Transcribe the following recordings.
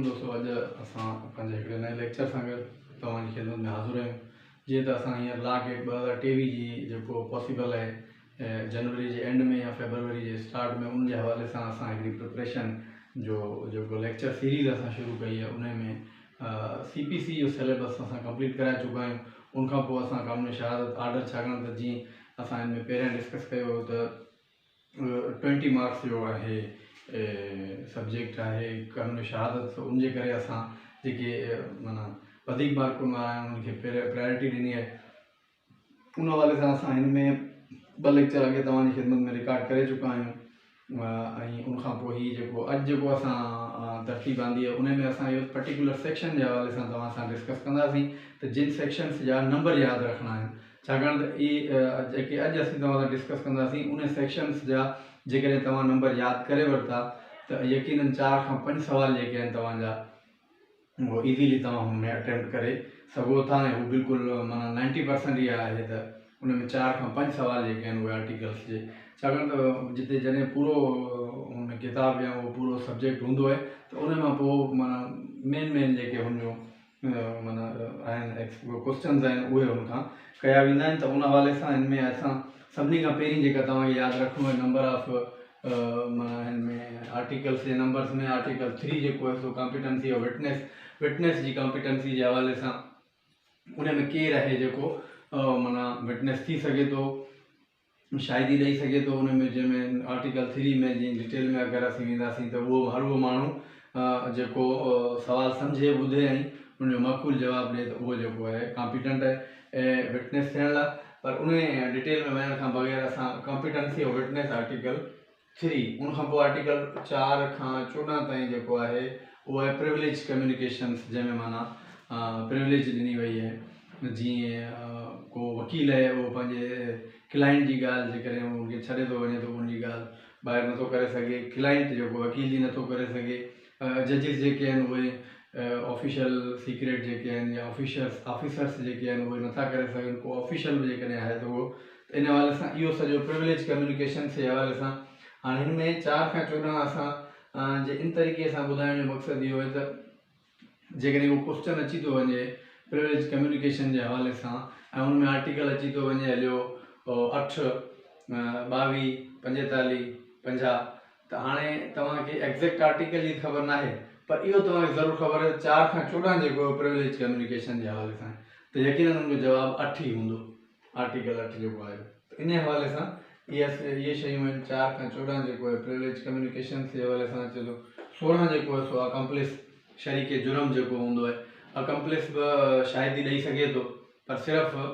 दोस्तों, अॼु असां पंहिंजे हिकिड़े नए लेक्चर सां गॾु तव्हांजी ख़िदमत में हाज़िर आहियूं। जीअं त असां हींअर ला गेट 2023 जी जेको पॉसिबल आहे जनवरी जे एंड में या फेबरवरी जे स्टार्ट में, उन जे हवाले सां असां हिकिड़ी प्रिपरेशन जो जेको लेक्चर सीरीज़ असां शुरू कई आहे, उन में CPC जो सिलेबस असां कंप्लीट कराए चुका आहियूं। उनखां पोइ असां कानून शहादत आर्डर, छाकाणि त जीअं असां हिन में पहिरियां डिस्कस कयो हो त 20 मार्क्स जो आहे सब्जेक्ट है कानून शहादत, उनके करे असां जेके माना वधीक मार्कुनि वारा आहिनि उनखे प्रायोरिटी ॾिनी आहे। उन हवाले सां असां हिन में 2 लेक्चर अॻे तव्हांजी ख़िदमत में रिकॉर्ड करे चुका आहियूं। ऐं उनखां पोइ हीउ जेको अॼु जेको असां तरतीब आंदी आहे, उन में असां इहो पर्टिकुलर सेक्शन जे हवाले सां तव्हां सां डिस्कस कंदासीं त जिन सेक्शन्स जा नंबर यादि रखणा आहिनि, छाकाणि त इहे जेके अॼु असीं तव्हां सां डिस्कस कंदासीं उन सेक्शन्स जा जेकॾहिं तव्हां नंबर यादि करे वरिता त यकीनन 4 खां 5 सवाल जेके आहिनि तव्हांजा वो इज़ीली तव्हां हुन में अटैम्प्ट करे सघो था। ऐं हू बिल्कुलु माना 90% ई आहे त उन में 4 खां 5 सवाल जेके आहिनि उहे आर्टिकल्स जे, छाकाणि त जिते जॾहिं पूरो हुन किताब या उहो पूरो सब्जेक्ट हूंदो आहे त उन मां पोइ माना मेन जेके हुनजो माना आहिनि क्वेश्चन्स आहिनि उहे हुनखां कया वेंदा आहिनि। त उन हवाले सां हिन में असां सभिनी खां पहिरीं जेका तव्हांखे यादि रखिणो आहे नंबर ऑफ माना हिन में आर्टिकल्स जे नंबर्स में आर्टिकल 3 जेको आहे सो कॉम्पिटेंसी ऑफ विटनेस जी कॉम्पिटेंसी जे हवाले सां उन में केरु आहे जेको माना विटनेस थी सघे थो, शाहिदी ॾेई सघे थो। उन में जंहिंमें आर्टिकल 3 में जीअं डिटेल में अगरि असीं वेंदासीं त उहो हर उहो माण्हू जेको सवाल सम्झे ॿुधे ऐं उनजो माक़ूल जवाबु ॾिए त उहो जेको आहे कॉम्पिटेंट आहे ऐं विटनेस थियण लाइ। पर उन डिटेल में वञण खां बग़ैर असां कॉम्पिटेंसी ऑफ विटनेस आर्टिकल 3, उनखां पोइ आर्टिकल 4 खां 14 ताईं जेको आहे उहो आहे प्रिविलेज कम्युनिकेशन्स, जंहिंमें माना प्रिविलेज ॾिनी वई आहे। जीअं को वकील आहे उहो पंहिंजे क्लाइंट जी ॻाल्हि जेकॾहिं उनखे छॾे थो वञे त उनजी ॻाल्हि ॿाहिरि नथो करे सघे, क्लाइंट जेको वकील जी नथो करे सघे। जजिस जेके आहिनि उहे ऑफिशियल सीक्रेट जेके आहिनि या ऑफिसर्स जेके आहिनि उहे नथा करे सघनि, को ऑफिशियल बि जेकॾहिं आहे त उहो इन हवाले सां इहो सॼो प्रिविलेज कम्युनिकेशन जे हवाले सां हाणे हिन में 4 खां 14 असां जे इन तरीक़े सां ॿुधाइण जो मक़सदु इहो आहे त जेकॾहिं उहो क्वेश्चन अची थो वञे प्रिविलेज कम्युनिकेशन जे हवाले सां ऐं हुन में आर्टिकल अची थो वञे हलियो 8, 22, 45, 50, त हाणे तव्हांखे एग्ज़ैक्ट आर्टिकल जी ख़बर न आहे, पर इहो तव्हांखे ज़रूरु ख़बर आहे 4 खां 14 जेको प्रिविलेज कम्युनिकेशन जे हवाले सां त यकीनन उनजो जवाबु 8 ई हूंदो, आर्टिकल 8 जेको आहे। त इन हवाले सां इहे शयूं आहिनि 4 खां 14 जेको आहे प्रिविलेज कम्युनिकेशन जे हवाले सां अचे थो। 16 जेको आहे सो अकम्पलिस शरीके जुर्म जेको हूंदो आहे, अकम्पलिस बि शाहिदी ॾेई सघे थो, पर सिर्फ़ु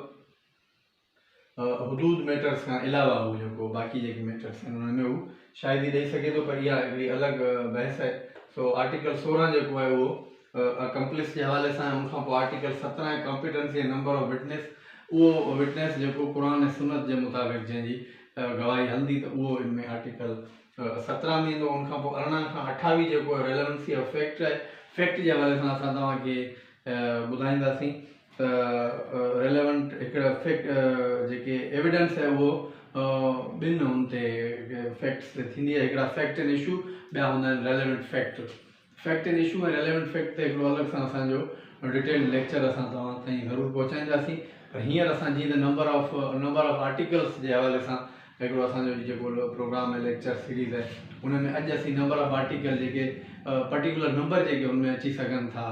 हुदूद मैटर्स खां अलावा हू जेको बाक़ी जेके मैटर्स आहिनि उन में हू शाहिदी ॾेई सघे थो, पर इहा हिकिड़ी अलॻि बहस आहे। सो आर्टिकल 16 जेको आहे उहो अकम्पलिस जे हवाले सां, उनखां पोइ आर्टिकल 17 आहे कॉम्पिटेंसी नंबर ऑफ विटनेस। उहो विटनेस जेको क़ुरान ऐं सुन्नत जे मुताबिक़ जंहिंजी गवाही हलंदी त उहो हिन में आर्टिकल 17 में ईंदो। उनखां पोइ 18 खां 28 जेको आहे रेलेवेंसी ऑफ फैक्ट आहे। फैक्ट जे हवाले सां असां तव्हांखे ॿुधाईंदासीं त रेलेवेंट हिकिड़ा फैक्ट जेके एविडेंस आहे उहो ॿिनि हुन ते फैक्ट्स ते थींदी आहे। हिकिड़ा फैक्ट एंड इशू, ॿिया हूंदा आहिनि relevant fact. Fact and issue ऐं रेलेवेंट फैक्ट ते हिकिड़ो अलॻि सां असांजो डिटेल लेक्चर असां तव्हां ताईं ज़रूरु पहुचाईंदासीं। पर हींअर असां जीअं त नंबर ऑफ आर्टिकल्स जे हवाले सां हिकिड़ो असांजो जेको प्रोग्राम आहे लेक्चर सीरीज़ आहे, उन में अॼु असीं नंबर ऑफ आर्टिकल जेके पर्टिकुलर नंबर जेके उन में अची सघनि था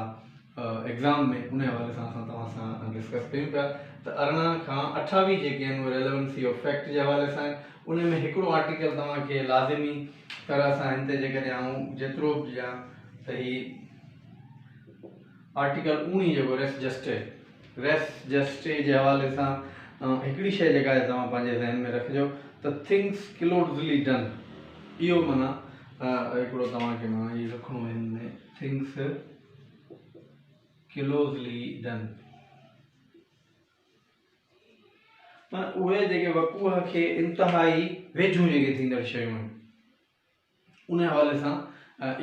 एग्ज़ाम में, उन हवाले सां असां तव्हां सां डिस्कस कयूं पिया। त 18 खां 28 जेके आहिनि उहे रेलेवेंसी ऑफ फैक्ट जे हवाले सां आहिनि। उन में हिकिड़ो आर्टिकल तव्हांखे लाज़िमी तरह सां हिन ते जेकॾहिं आऊं जेतिरो बि ॾियां त ही आर्टिकल 19 जेको रेस जस्टे जे हवाले सां हिकिड़ी शइ जेका आहे तव्हां पंहिंजे ज़हन में रखिजो त थिंग्स क्लोज़ली डन। इहो माना हिकिड़ो तव्हांखे माना इहो रखिणो आहे हिन में, थिंग्स क्लोज़ली डन, माना उहे जेके वक़ूअ खे इंतिहाई वेझो जेके थींदड़ शयूं आहिनि उन हवाले सां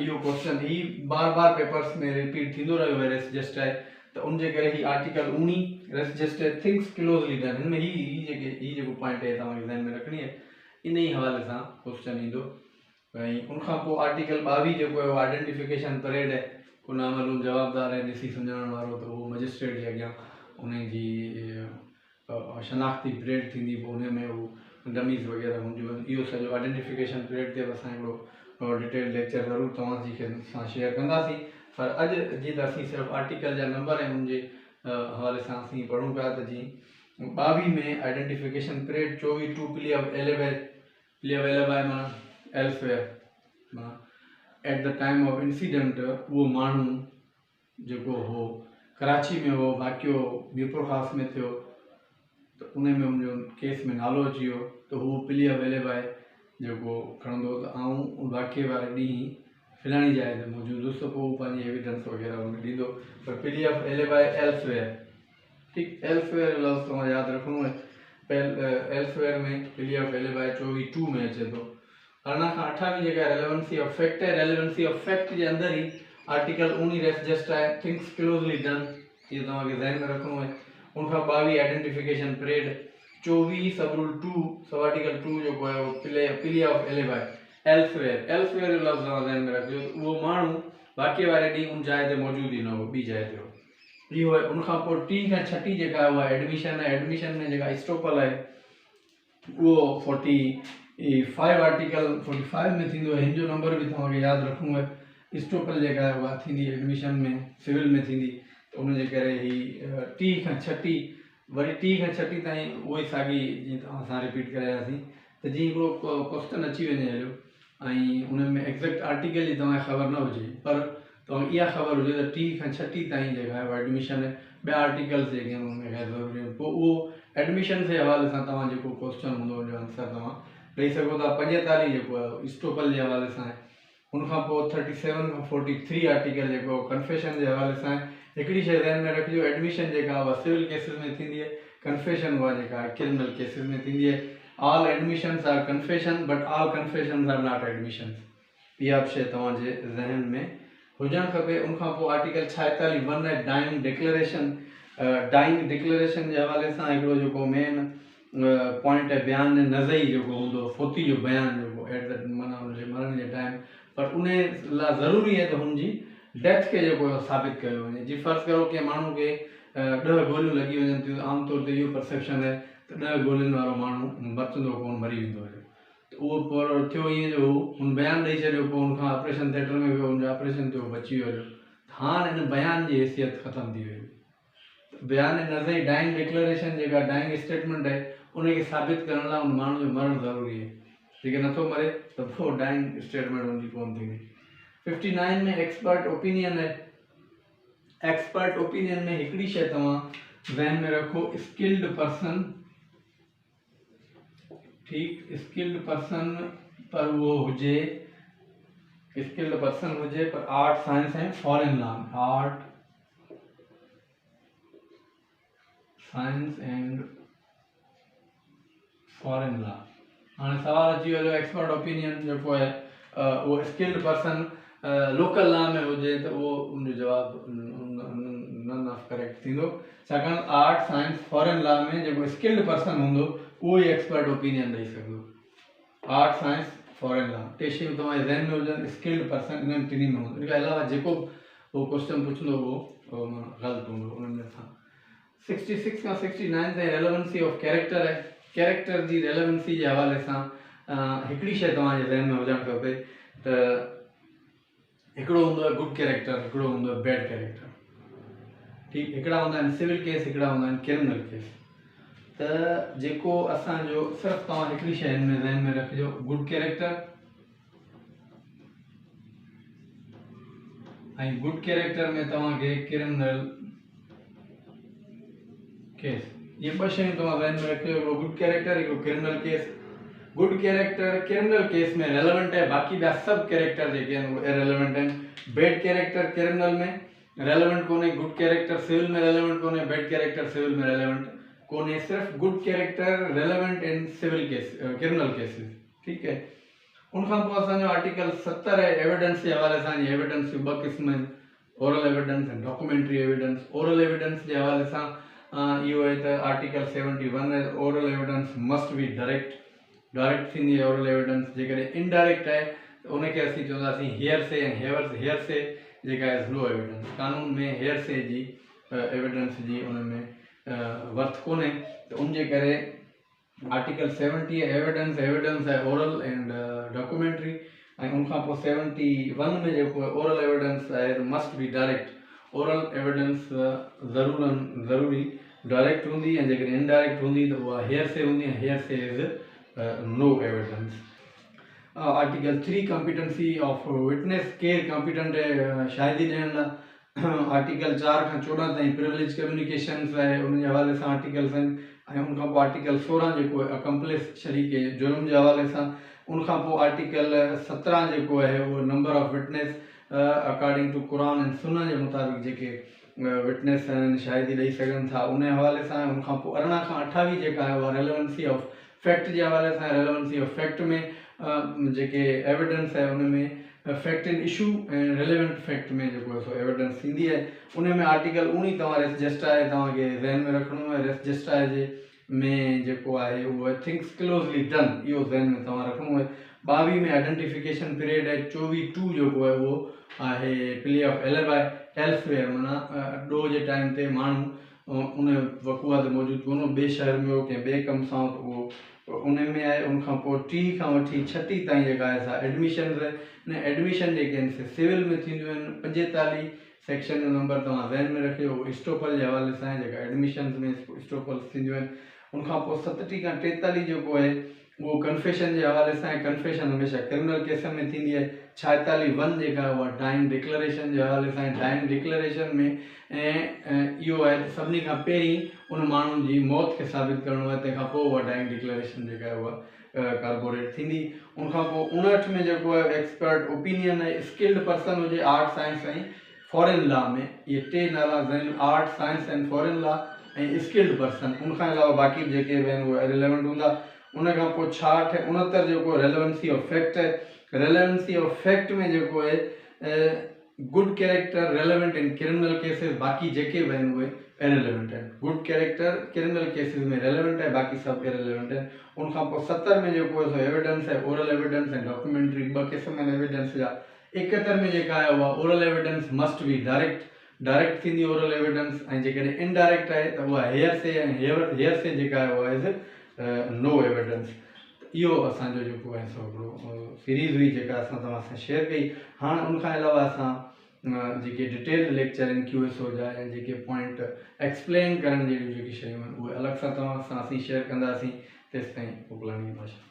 इहो क्वेश्चन ही बार बार पेपर्स में रिपीट थींदो रहियो आहे। रेस जस्ट आहे त उनजे करे ही आर्टिकल 19 रेस जस्ट आहे, थिंग्स क्लोज़ली डन, हिन में ही जेको पॉइंट आहे तव्हांखे ज़हन में रखणी आहे, इन ई हवाले सां क्वेश्चन ईंदो। ऐं उनखां पोइ आर्टिकल 22 जेको आहे आइडेंटिफिकेशन परेड आहे। को नामालूम जवाबदार है ॾिसी सम्झण वारो त उहो मजिस्ट्रेट जे अॻियां उन जी शनाख्ती परेड थींदी, पोइ उन में उहो डमीज़ वग़ैरह हूंदियूं आहिनि। इहो सॼो आइडेंटिफिकेशन परेड ते बि असां हिकिड़ो डिटेल लेक्चर ज़रूरु तव्हांजी खे सां शेयर कंदासीं। पर अॼु जीअं त असीं सिर्फ़ु आर्टिकल जा नंबर ऐं उनजे हवाले सां असीं पढ़ूं पिया त जीअं 22 में identification parade 24 to plea of alibi माना एल्सवेयर माना at the time of incident वो माण्हू जेको हो कराची में हो, वाक़ियो मीरपुर ख़ास में थियो, तो उन में उनजो केस में नालो अची वियो, तो हू प्ली ऑफ एलेबाए जेको खणंदो त आउं वाक़िए वारे ॾींहुं फलाणी जाइ ते मौजूदु हुउसि, त पोइ पंहिंजी एविडेंस वग़ैरह उनखे ॾींदो। पर प्ली ऑफ एलेबाए एल्सवेयर, ठीकु, एल्सवेयर जो लफ़्ज़ तव्हां यादि रखिणो आहे। एल्सवेयर में प्ली ऑफ एलेबाए 24(2) में अचे थो। 18 खां 28 जेका रेलेवेंसी ऑफ फैक्ट है, रेलेवेंसी ऑफ फैक्ट जे अंदर ही आर्टिकल उन्हीं जस्ट है थिंग्स क्लोजली डन, ये तव्हांखे ज़हन में रखिणो आहे। उनखां 22 आइडेंटिफिकेशन परेड 24 सब रूल 2 सब आर्टिकल 2 जो है वो प्ली ऑफ एलेबाए एल्सवेयर जो लफ़्ज़ तव्हां ज़हन में रखिजो, उहो माण्हू वाक़िए वारे ॾींहुं उन जाइ ते मौजूदु ई न हो, ॿी जाइ ते हो। इहो आहे। उनखां पोइ 3 खां 6 जेका उहा एडमिशन आहे, एडमिशन में जेका स्टोपल आहे उहो 45 आर्टिकल 45 में थींदो आहे। हिन जो नंबर बि तव्हांखे यादि रखिणो आहे। स्टोपल जेका आहे उहा थींदी एडमिशन में, सिविल में थींदी, त उनजे करे ही 3 खां 6 वरी 3 खां 6 ताईं उहो ई साॻी जीअं तव्हां सां रिपीट करायासीं त जीअं हिकिड़ो क्वेश्चन अची वञे हलियो ऐं उन में एग्ज़ैक्ट आर्टिकल जी तव्हांखे ख़बर न हुजे, पर तव्हांखे इहा ख़बर हुजे त 3 खां 6 ताईं जेका आहे उहा एडमिशन आहे, ॿिया आर्टिकल्स जेके आहिनि उनमें ग़ैर ज़रूरी आहिनि, पोइ उहो एडमिशन जे हवाले सां तव्हां जेको क्वेश्चन हूंदो उनजो आंसर तव्हां ॾेई सघो था। 45 जेको आहे स्टोपल जे हवाले सां आहे। उनखां पोइ 37 खां 43 आर्टिकल जेको कन्फेशन जे हवाले सां आहे। हिकिड़ी शइ ज़हन में रखिजो, एडमिशन जेका उहा सिविल केसिस में थींदी आहे, कन्फेशन उहा जेका आहे क्रिमिनल केसिस में थींदी आहे। All admissions are confession but all confessions are not admissions, इहा बि शइ तव्हांजे ज़हन में हुजणु खपे। उनखां पोइ आर्टिकल 46 1 आहे डाइंग डिक्लेरेशन। डाइंग डिक्लेरेशन जे हवाले सां हिकिड़ो जेको मेन पॉइंट है बयान नज़ई जेको हूंदो, फोती जो बयान जेको एट द माना हुनजे मरण जे टाइम, पर उन लाइ ज़रूरी आहे त हुनजी डेथ खे जेको साबित कयो वञे। जी फ़र्ज़ु करो कि माण्हू खे 10 गोलियूं लॻी वञनि थियूं, आमतौर ते इहो परसेप्शन आहे त 10 गोलियुनि वारो माण्हू बचंदो कोन, मरी वेंदो हुयो, त उहो पर थियो ईअं जो हुन बयानु ॾेई छॾियो, पोइ हुनखां ऑपरेशन थिएटर में वियो, हुनजो ऑपरेशन थियो, बची वियो। हाणे हिन बयान जी हैसियत ख़तमु थी वई। बयान नज़ई डाइंग डिक्लेरेशन जेका डाइंग स्टेटमेंट आहे उनखे साबित करण लाइ उन माण्हू जो मरणु ज़रूरी आहे। जेके नथो मरे त पोइ डाइंग स्टेटमेंट हुनजी कोन थींदी। 59 में एक्सपर्ट ओपिनियन है। एक्सपर्ट ओपिनियन में हिकिड़ी शइ तव्हां ज़हन में रखो, स्किल्ड पर्सन, ठीक, स्किल्ड पर्सन पर वो हुजे, स्किल्ड पर्सन हुजे पर art science and foreign law, art science and foreign law. हाँ सवाल अची वियो एक्सपर्ट ओपिनियन जेको है वो स्किल्ड पर्सन लोकल लॉ में हुजे त उहो उनजो जवाब नन ऑफ करेक्ट थींदो, छाकाणि आर्ट साइंस फॉरेन लॉ में जेको स्किल्ड पर्सन हूंदो उहो ई एक्सपर्ट ओपिनियन ॾेई सघंदो। आर्ट साइंस फॉरेन लॉ टे शयूं तव्हांजे ज़हन में हुजनि, स्किल्ड पर्सन इन्हनि टिनी में हूंदो। इनखां अलावा जेको उहो क्वेश्चन पुछंदो उहो ग़लति हूंदो उन्हनि में सां। 66 खां 69 ताईं रेलेवेंसी ऑफ कैरेक्टर है। कैरेक्टर जी रेलेवेंसी जे हवाले सां हिकिड़ी शइ तव्हांजे ज़हन में हुजणु खपे त हिकिड़ो हूंदो आहे गुड कैरेक्टर, हिकिड़ो हूंदो आहे बैड कैरेक्टर, ठीकु। हिकिड़ा हूंदा आहिनि सिविल केस, हिकिड़ा हूंदा आहिनि क्रिमिनल केस। त जेको असांजो सिर्फ़ु तव्हां हिकिड़ी शइ हिन में ज़हन में रखिजो, गुड कैरेक्टर ऐं गुड कैरेक्टर में तव्हांखे क्रिमिनल केस, ये ॿ शयूं तव्हां ज़हन में रखियो, हिकिड़ो गुड कैरेक्टर, हिकिड़ो criminal case. Good character criminal case में रेलेवेंट है, बाक़ी ॿिया सभु कैरेक्टर जेके आहिनि उहे इरेलेवेंट आहिनि। बैड कैरेक्टर क्रिमिनल में रेलेवेंट कोन्हे, गुड कैरेक्टर सिविल में रेलेवेंट कोन्हे, बैड कैरेक्टर सिविल में रेलेवेंट कोन्हे, सिर्फ़ु good character relevant in civil case criminal cases, ठीकु है। उनखां पोइ असांजो आर्टिकल 70 है एविडेंस जे हवाले सां। एविडेंस जूं ॿ क़िस्म आहिनि, ओरल एविडेंस ऐं डॉक्यूमेंट्री एविडेंस। ओरल एविडेंस जे हवाले सां इहो आहे त आर्टिकल 71 है, oral evidence must be direct थींदी आहे। ओरल एविडेंस जेकॾहिं इनडायरेक्ट आहे त उनखे असीं चवंदासीं हियर से ऐं हेयर से जेका इज़ नो एविडेंस। कानून में हेयर से जी एविडेंस जी उन में वर्थ कोन्हे, त उनजे करे आर्टिकल 70 एविडेंस है ओरल एंड डॉक्यूमेंट्री, ऐं उनखां पोइ 71 में जेको ओरल एविडेंस आहे must be direct. Oral evidence ज़रूरी डायरेक्ट हूंदी, ऐं जेकॾहिं इनडायरेक्ट हूंदी त उहा हेयर से हूंदी, ऐं hearsay is no evidence. Article 3 competency of witness, केरु कॉम्पिटेंट है शाहिदी ॾियण लाइ। आर्टिकल 4 खां 14 ताईं प्रिविलेज कम्युनिकेशन्स आहे, उन जे हवाले सां आर्टिकल्स आहिनि। ऐं उनखां पोइ आर्टिकल 16 जेको आहे अकम्पलिस शरीके जुर्म जे हवाले सां। उनखां पोइ आर्टिकल 17 जेको आहे उहो number of witness according to Quran and सुन्नह जे मुताबिक़ जेके विटनेस आहिनि शाहिदी ॾेई सघनि था उन हवाले सां। उनखां पोइ 18 खां 28 जेका आहे उहा रेलेवेंसी ऑफ फैक्ट जे हवाले सां। रेलेवेंसी ऑफ फैक्ट में जेके एविडेंस आहे उन में फैक्ट इन इशू ऐं रिलेवेंट फैक्ट में जेको आहे सो एविडेंस थींदी आहे। उन में आर्टिकल 19 तव्हां रेस जस्टाए तव्हांखे ज़हन में रखिणो आहे। रेस जस्टाए जे में जेको आहे उहो थिंग्स क्लोजली डन, इहो ज़हन में तव्हां रखिणो आहे। 22 में आइडेंटिफिकेशन पीरियड आहे। 24(2) जेको आहे उहो आहे प्ले ऑफ एलिबाए एल्सवेयर, माना ॾोह जे टाइम ते माण्हू उन वक़ुआ ते मौजूदु कोन हो, ॿिए शहर में हो कंहिं ॿिए कम सां, उहो उन में आहे। उनखां पोइ 3 खां वठी 36 ताईं जेका आहे सा एडमिशन न एडमिशन जेके आहिनि से सिविल में थींदियूं आहिनि। 45 सेक्शन जो नंबर तव्हां ज़हन में रखियो, स्टोपल जे हवाले सां जेका एडमिशन में स्टोपल थींदियूं आहिनि। उनखां पोइ 37 खां 43 जेको आहे उहो कन्फेशन जे हवाले सां आहे। कन्फेशन हमेशह क्रिमिनल केसनि में थींदी आहे। 46(1) जेका आहे उहा डाइंग डिक्लेरेशन जे हवाले सां आहे। डाइंग डिक्लेरेशन में इहो आहे त सभिनी खां पहिरीं उन माण्हुनि जी मौत खे साबित करिणो आहे, तंहिंखां पोइ उहा डाइंग डिक्लेरेशन जेका आहे उहा कार्बोरेट थींदी। उनखां पोइ 59 में जेको आहे एक्सपर्ट ओपिनियन आहे। स्किल्ड पर्सन हुजे आर्ट साइंस ऐं फॉरेन लॉ में, इहे 3 नाला ज़हन, art science and foreign law ऐं स्किल्ड पर्सन। उनखां अलावा बाक़ी जेके बि आहिनि उहे रिलेवेंट हूंदा। उनखां पोइ 66 जेको रेलेवेंसी ऑफ फैक्ट आहे। रेलेवेंसी ऑफ फैक्ट में जेको आहे good character relevant in criminal cases, बाक़ी जेके बि आहिनि उहे इरेलेवेंट आहिनि। गुड कैरेक्टर क्रिमिनल केसेस में रेलेवेंट आहे, बाक़ी सभु इरेलेवेंट आहिनि। उनखां पोइ 70 में जेको आहे एविडेंस आहे ओरल एविडेंस ऐं डॉक्यूमेंट्री, 2 क़िस्म आहिनि एविडेंस जा। 71 में जेका आहे उहा oral evidence must be direct थींदी ओरल एविडेंस, ऐं जेकॾहिं इनडायरेक्ट आहे त उहा हेयर से ऐं हेयर से जेका आहे उहा इज़ नो एविडेंस। इहो असांजो जेको आहे सो हिकिड़ो सीरीज़ हुई जेका असां तव्हां सां शेयर कई। हाणे उनखां अलावा असां जेके डिटेल लेक्चर आहिनि QSO जा ऐं जेके पॉइंट एक्सप्लेन करण जहिड़ियूं जेके शयूं आहिनि उहे अलॻि सां तव्हां सां असीं शेयर कंदासीं। तेसिताईं मोकिलाणी भाषा।